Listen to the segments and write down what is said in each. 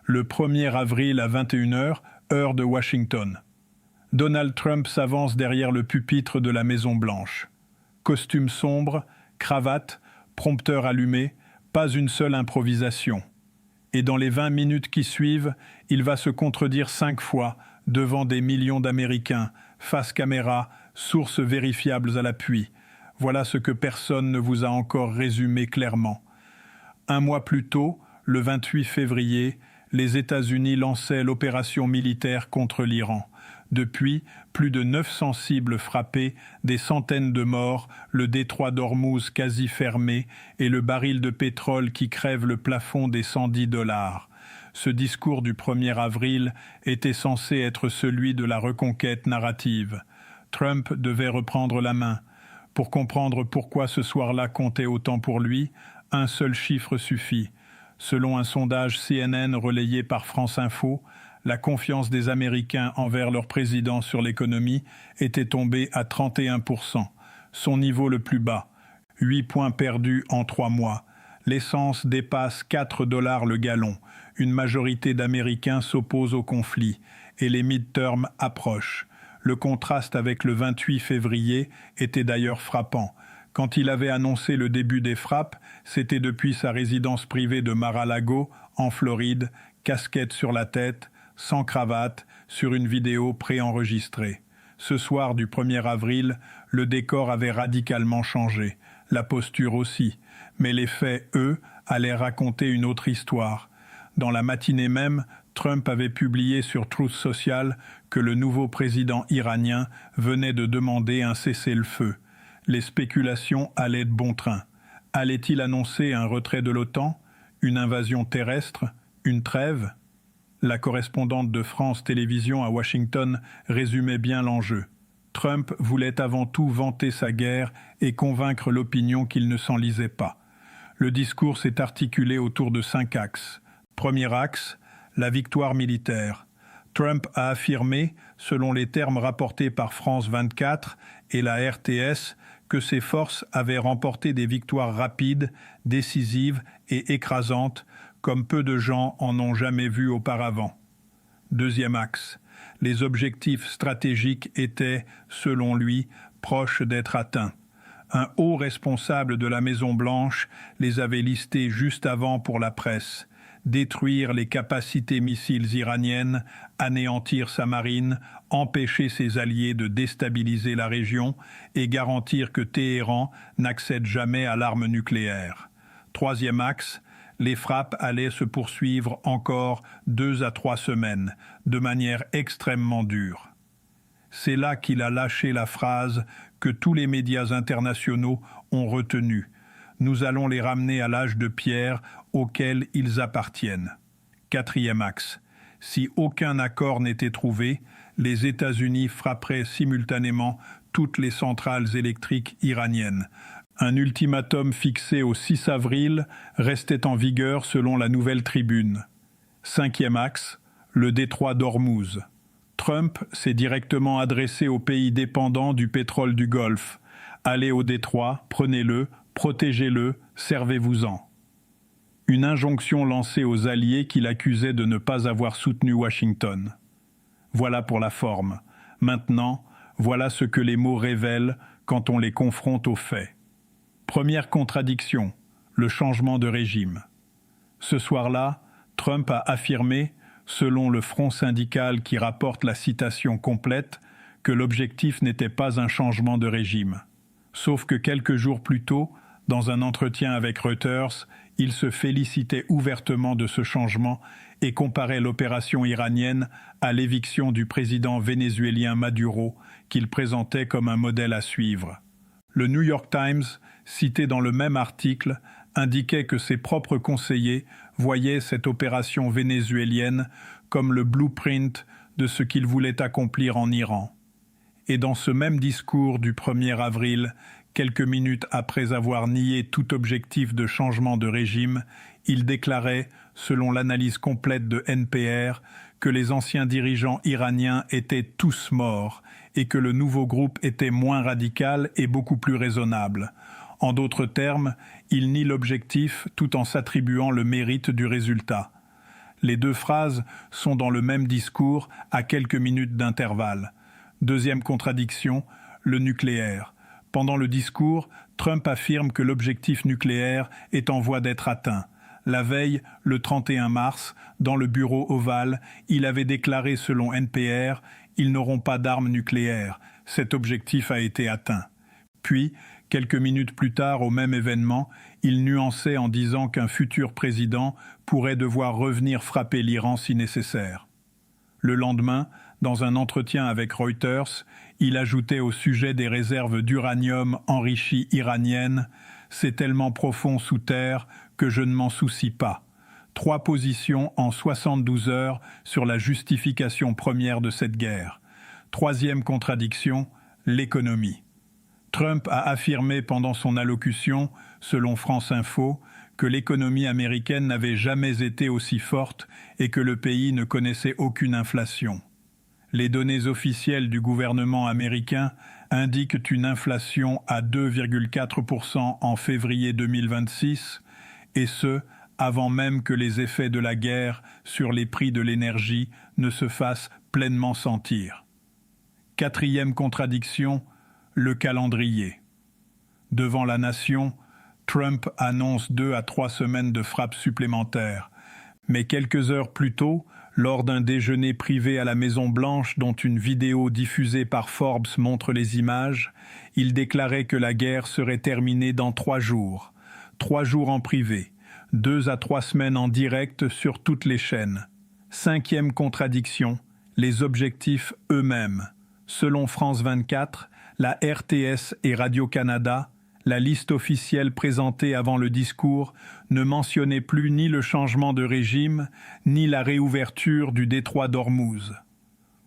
le 1er avril à 21h, heure de Washington. Donald Trump s'avance derrière le pupitre de la Maison-Blanche. Costume sombre, cravate, prompteur allumé, pas une seule improvisation. Et dans les 20 minutes qui suivent, il va se contredire 5 fois devant des millions d'Américains, face caméra, sources vérifiables à l'appui. Voilà ce que personne ne vous a encore résumé clairement. Un mois plus tôt, le 28 février, les États-Unis lançaient l'opération militaire contre l'Iran. Depuis, plus de 900 cibles frappées, des centaines de morts, le détroit d'Ormuz quasi fermé et le baril de pétrole qui crève le plafond des $110. Ce discours du 1er avril était censé être celui de la reconquête narrative. Trump devait reprendre la main. Pour comprendre pourquoi ce soir-là comptait autant pour lui, un seul chiffre suffit. Selon un sondage CNN relayé par France Info, la confiance des Américains envers leur président sur l'économie était tombée à 31%, son niveau le plus bas, 8 points perdus en 3 mois. L'essence dépasse $4 le gallon, une majorité d'Américains s'oppose au conflit et les midterms approchent. Le contraste avec le 28 février était d'ailleurs frappant. Quand il avait annoncé le début des frappes, c'était depuis sa résidence privée de Mar-a-Lago, en Floride, casquette sur la tête, sans cravate, sur une vidéo préenregistrée. Ce soir du 1er avril, le décor avait radicalement changé, la posture aussi, mais les faits, eux, allaient raconter une autre histoire. Dans la matinée même, Trump avait publié sur Truth Social que le nouveau président iranien venait de demander un cessez-le-feu. Les spéculations allaient de bon train. Allait-il annoncer un retrait de l'OTAN, une invasion terrestre, une trêve ? La correspondante de France Télévisions à Washington résumait bien l'enjeu. Trump voulait avant tout vanter sa guerre et convaincre l'opinion qu'il ne s'enlisait pas. Le discours s'est articulé autour de 5 axes. Premier axe, la victoire militaire. Trump a affirmé, selon les termes rapportés par France 24 et la RTS, que ses forces avaient remporté des victoires rapides, décisives et écrasantes, comme peu de gens en ont jamais vu auparavant. Deuxième axe, les objectifs stratégiques étaient, selon lui, proches d'être atteints. Un haut responsable de la Maison-Blanche les avait listés juste avant pour la presse. Détruire les capacités missiles iraniennes, anéantir sa marine, empêcher ses alliés de déstabiliser la région et garantir que Téhéran n'accède jamais à l'arme nucléaire. Troisième axe, les frappes allaient se poursuivre encore 2 à 3 semaines, de manière extrêmement dure. C'est là qu'il a lâché la phrase que tous les médias internationaux ont retenue. Nous allons les ramener à l'âge de pierre auquel ils appartiennent. Quatrième axe. Si aucun accord n'était trouvé, les États-Unis frapperaient simultanément toutes les centrales électriques iraniennes. Un ultimatum fixé au 6 avril restait en vigueur selon la Nouvelle Tribune. Cinquième axe, le détroit d'Ormuz. Trump s'est directement adressé aux pays dépendants du pétrole du Golfe. Allez au détroit, prenez-le, protégez-le, servez-vous-en. Une injonction lancée aux alliés qu'il accusait de ne pas avoir soutenu Washington. Voilà pour la forme. Maintenant, voilà ce que les mots révèlent quand on les confronte aux faits. Première contradiction, le changement de régime. Ce soir-là, Trump a affirmé, selon le Front syndical qui rapporte la citation complète, que l'objectif n'était pas un changement de régime. Sauf que quelques jours plus tôt, dans un entretien avec Reuters, il se félicitait ouvertement de ce changement et comparait l'opération iranienne à l'éviction du président vénézuélien Maduro, qu'il présentait comme un modèle à suivre. Le New York Times, cité dans le même article, indiquait que ses propres conseillers voyaient cette opération vénézuélienne comme le blueprint de ce qu'il voulait accomplir en Iran. Et dans ce même discours du 1er avril, quelques minutes après avoir nié tout objectif de changement de régime, il déclarait, selon l'analyse complète de NPR, que les anciens dirigeants iraniens étaient tous morts et que le nouveau groupe était moins radical et beaucoup plus raisonnable. En d'autres termes, il nie l'objectif tout en s'attribuant le mérite du résultat. Les deux phrases sont dans le même discours à quelques minutes d'intervalle. Deuxième contradiction, le nucléaire. Pendant le discours, Trump affirme que l'objectif nucléaire est en voie d'être atteint. La veille, le 31 mars, dans le bureau ovale, il avait déclaré selon NPR « Ils n'auront pas d'armes nucléaires ». Cet objectif a été atteint. Puis, quelques minutes plus tard, au même événement, il nuançait en disant qu'un futur président pourrait devoir revenir frapper l'Iran si nécessaire. Le lendemain, dans un entretien avec Reuters, il ajoutait au sujet des réserves d'uranium enrichi iraniennes « C'est tellement profond sous terre que je ne m'en soucie pas ». 3 positions en 72 heures sur la justification première de cette guerre. Troisième contradiction, l'économie. Trump a affirmé pendant son allocution, selon France Info, que l'économie américaine n'avait jamais été aussi forte et que le pays ne connaissait aucune inflation. Les données officielles du gouvernement américain indiquent une inflation à 2,4% en février 2026, et ce, avant même que les effets de la guerre sur les prix de l'énergie ne se fassent pleinement sentir. Quatrième contradiction, le calendrier. Devant la nation, Trump annonce 2 à 3 semaines de frappes supplémentaires. Mais quelques heures plus tôt, lors d'un déjeuner privé à la Maison-Blanche dont une vidéo diffusée par Forbes montre les images, il déclarait que la guerre serait terminée dans 3 jours. 3 jours en privé, 2 à 3 semaines en direct sur toutes les chaînes. Cinquième contradiction, les objectifs eux-mêmes. Selon France 24, la RTS et Radio-Canada, la liste officielle présentée avant le discours ne mentionnait plus ni le changement de régime, ni la réouverture du détroit d'Ormuz.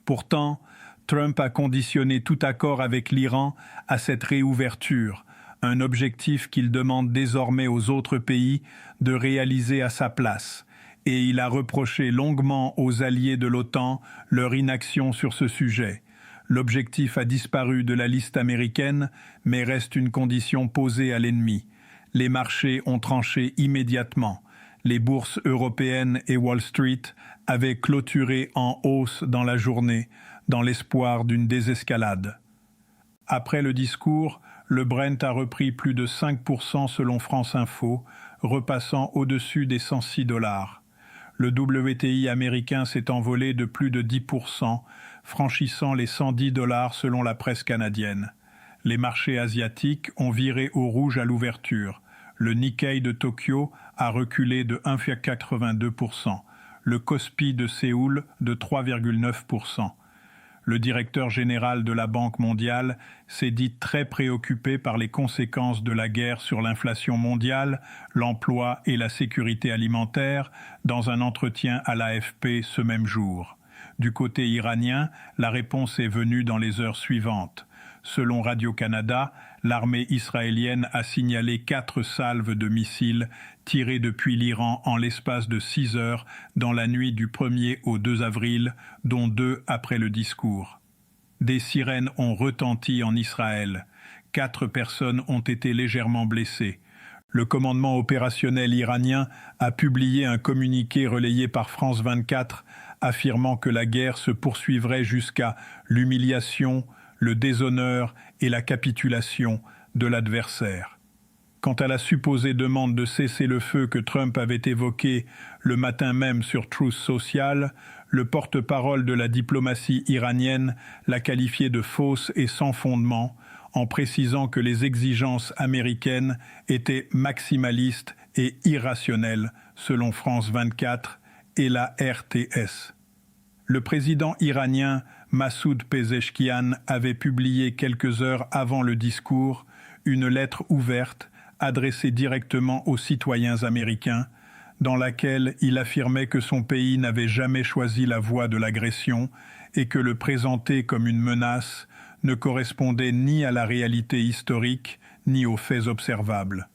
Pourtant, Trump a conditionné tout accord avec l'Iran à cette réouverture, un objectif qu'il demande désormais aux autres pays de réaliser à sa place. Et il a reproché longuement aux alliés de l'OTAN leur inaction sur ce sujet. L'objectif a disparu de la liste américaine, mais reste une condition posée à l'ennemi. Les marchés ont tranché immédiatement. Les bourses européennes et Wall Street avaient clôturé en hausse dans la journée, dans l'espoir d'une désescalade. Après le discours, le Brent a repris plus de 5% selon France Info, repassant au-dessus des $106. Le WTI américain s'est envolé de plus de 10%, franchissant les $110 selon la presse canadienne. Les marchés asiatiques ont viré au rouge à l'ouverture. Le Nikkei de Tokyo a reculé de 1,82%. Le Kospi de Séoul de 3,9%. Le directeur général de la Banque mondiale s'est dit très préoccupé par les conséquences de la guerre sur l'inflation mondiale, l'emploi et la sécurité alimentaire dans un entretien à l'AFP ce même jour. Du côté iranien, la réponse est venue dans les heures suivantes. Selon Radio-Canada, l'armée israélienne a signalé 4 salves de missiles tirées depuis l'Iran en l'espace de 6 heures dans la nuit du 1er au 2 avril, dont 2 après le discours. Des sirènes ont retenti en Israël. 4 personnes ont été légèrement blessées. Le commandement opérationnel iranien a publié un communiqué relayé par France 24 affirmant que la guerre se poursuivrait jusqu'à l'humiliation, le déshonneur et la capitulation de l'adversaire. Quant à la supposée demande de cessez-le-feu que Trump avait évoquée le matin même sur Truth Social, le porte-parole de la diplomatie iranienne l'a qualifiée de fausse et sans fondement, en précisant que les exigences américaines étaient maximalistes et irrationnelles, selon France 24 et la RTS. Le président iranien Massoud Pezeshkian avait publié quelques heures avant le discours une lettre ouverte adressée directement aux citoyens américains, dans laquelle il affirmait que son pays n'avait jamais choisi la voie de l'agression et que le présenter comme une menace ne correspondait ni à la réalité historique ni aux faits observables.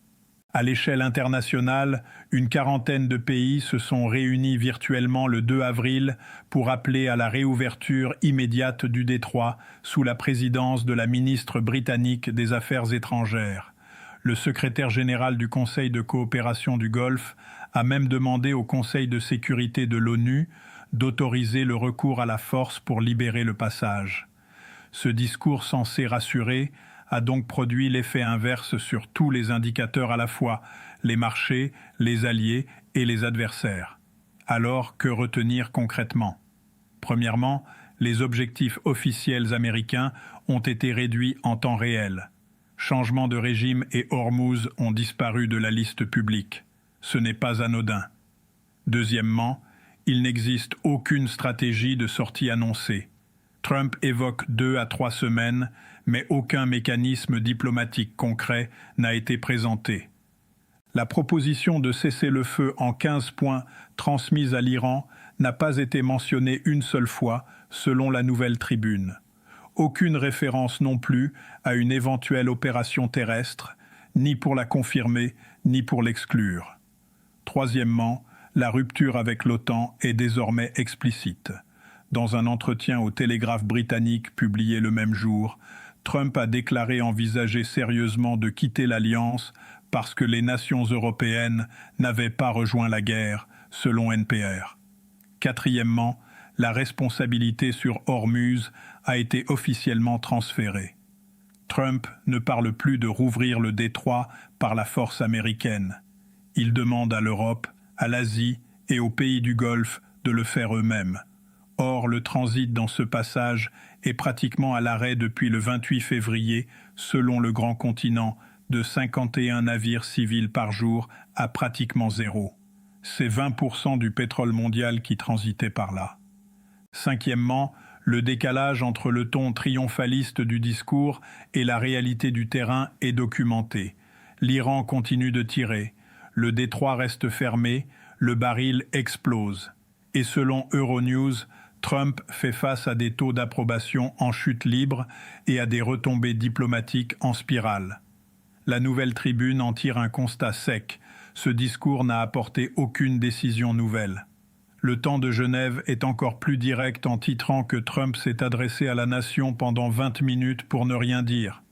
À l'échelle internationale, une quarantaine de pays se sont réunis virtuellement le 2 avril pour appeler à la réouverture immédiate du détroit sous la présidence de la ministre britannique des Affaires étrangères. Le secrétaire général du Conseil de coopération du Golfe a même demandé au Conseil de sécurité de l'ONU d'autoriser le recours à la force pour libérer le passage. Ce discours censé rassurer a donc produit l'effet inverse sur tous les indicateurs à la fois, les marchés, les alliés et les adversaires. Alors, que retenir concrètement? Premièrement, les objectifs officiels américains ont été réduits en temps réel. Changement de régime et Hormuz ont disparu de la liste publique. Ce n'est pas anodin. Deuxièmement, il n'existe aucune stratégie de sortie annoncée. Trump évoque 2 à 3 semaines, mais aucun mécanisme diplomatique concret n'a été présenté. La proposition de cessez-le-feu en 15 points transmise à l'Iran n'a pas été mentionnée une seule fois, selon la Nouvelle Tribune. Aucune référence non plus à une éventuelle opération terrestre, ni pour la confirmer, ni pour l'exclure. Troisièmement, la rupture avec l'OTAN est désormais explicite. Dans un entretien au Télégraphe britannique publié le même jour, Trump a déclaré envisager sérieusement de quitter l'Alliance parce que les nations européennes n'avaient pas rejoint la guerre, selon NPR. Quatrièmement, la responsabilité sur Hormuz a été officiellement transférée. Trump ne parle plus de rouvrir le détroit par la force américaine. Il demande à l'Europe, à l'Asie et aux pays du Golfe de le faire eux-mêmes. Or, le transit dans ce passage est pratiquement à l'arrêt depuis le 28 février, selon le grand continent, de 51 navires civils par jour à pratiquement zéro. C'est 20% du pétrole mondial qui transitait par là. Cinquièmement, le décalage entre le ton triomphaliste du discours et la réalité du terrain est documenté. L'Iran continue de tirer, le détroit reste fermé, le baril explose. Et selon Euronews, Trump fait face à des taux d'approbation en chute libre et à des retombées diplomatiques en spirale. La Nouvelle Tribune en tire un constat sec. Ce discours n'a apporté aucune décision nouvelle. Le Temps de Genève est encore plus direct en titrant que Trump s'est adressé à la nation pendant 20 minutes pour ne rien dire.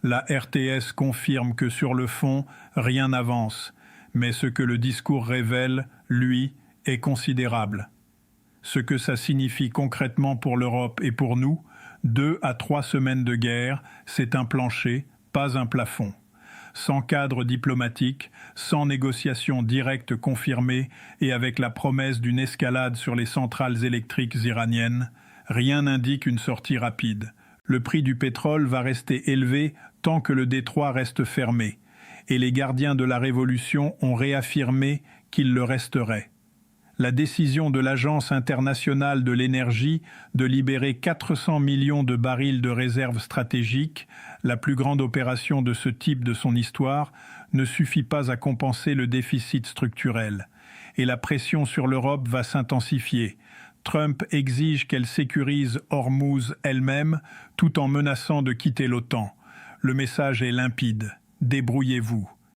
La RTS confirme que sur le fond, rien n'avance, mais ce que le discours révèle, lui, est considérable. Ce que ça signifie concrètement pour l'Europe et pour nous, 2 à 3 semaines de guerre, c'est un plancher, pas un plafond. Sans cadre diplomatique, sans négociation directe confirmée et avec la promesse d'une escalade sur les centrales électriques iraniennes, rien n'indique une sortie rapide. Le prix du pétrole va rester élevé tant que le détroit reste fermé, et les gardiens de la Révolution ont réaffirmé qu'il le resterait. La décision de l'Agence internationale de l'énergie de libérer 400 millions de barils de réserves stratégiques, la plus grande opération de ce type de son histoire, ne suffit pas à compenser le déficit structurel. Et la pression sur l'Europe va s'intensifier. Trump exige qu'elle sécurise Hormuz elle-même, tout en menaçant de quitter l'OTAN. Le message est limpide. Débrouillez-vous.